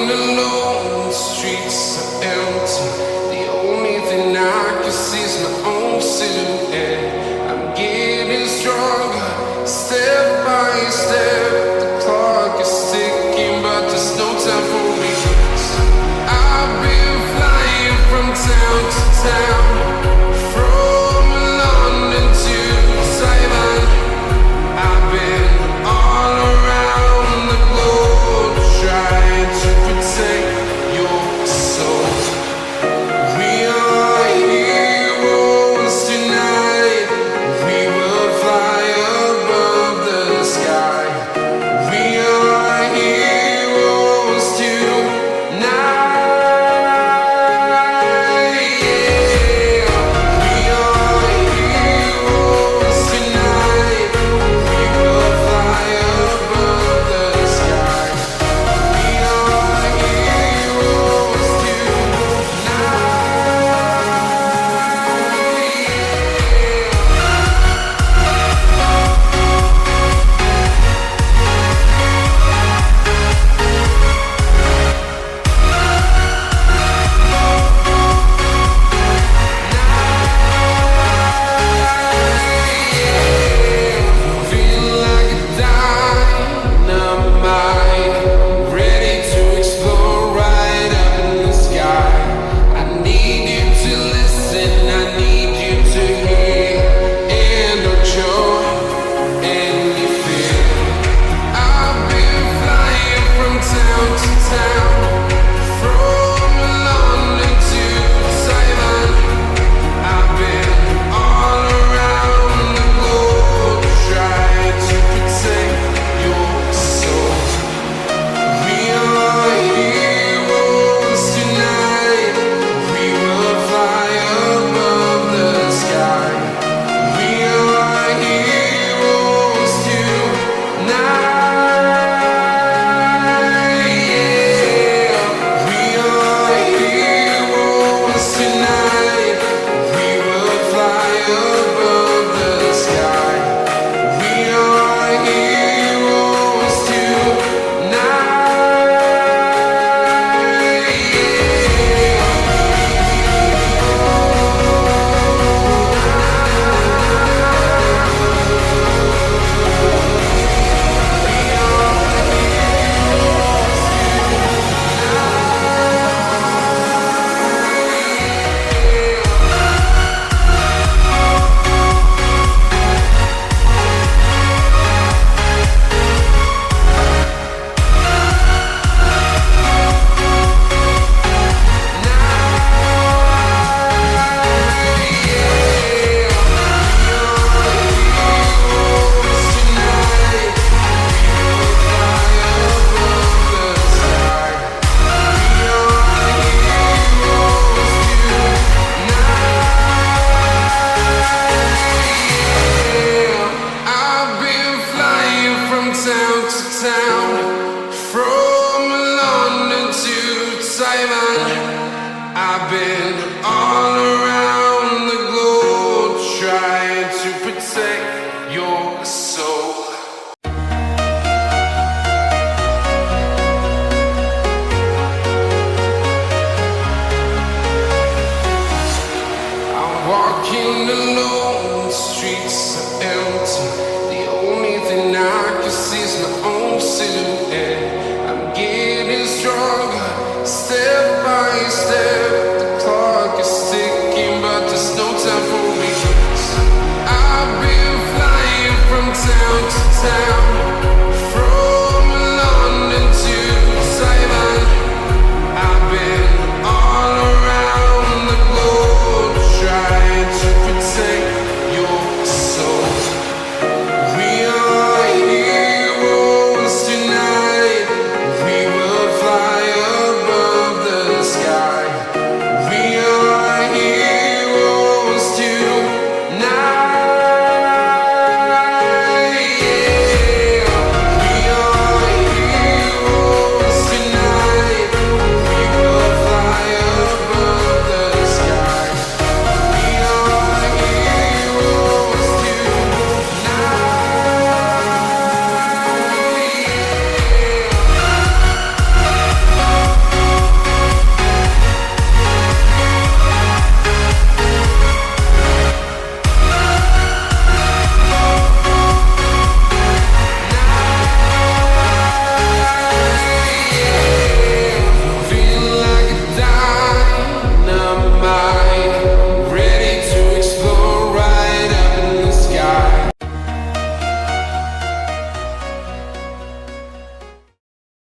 Walking alone, the streets are empty. The only thing I can see is my own silhouette. I'm getting stronger, step by step. The clock is ticking, but there's no time for regrets. I've been flying from town to town, from London to Taiwan. I've been all around the globe trying to protect your soul. We are heroes tonight. We will fly above the sky. We are heroes tonight. Yeah. We are heroes tonight. We will fly above the sky. We are heroes tonight. Feel like a dynamite, ready to explode right up in the sky. I need you to listen, I need you to hear, and don't show any fear. I've been flying from town to town, from London to Taiwan. I've been all around the globe trying to protect your soul. We are heroes tonight. We will fly above the sky. We are heroes tonight. Yeah. We are heroes tonight. We will fly above the sky. We are heroes tonight. I've been flying from town to town, from London to Taiwan. I've been all around the globe trying to protect your soul. I'm walking alone, the streets are empty. The only thing I can see is my own silhouette. I'm getting stronger, step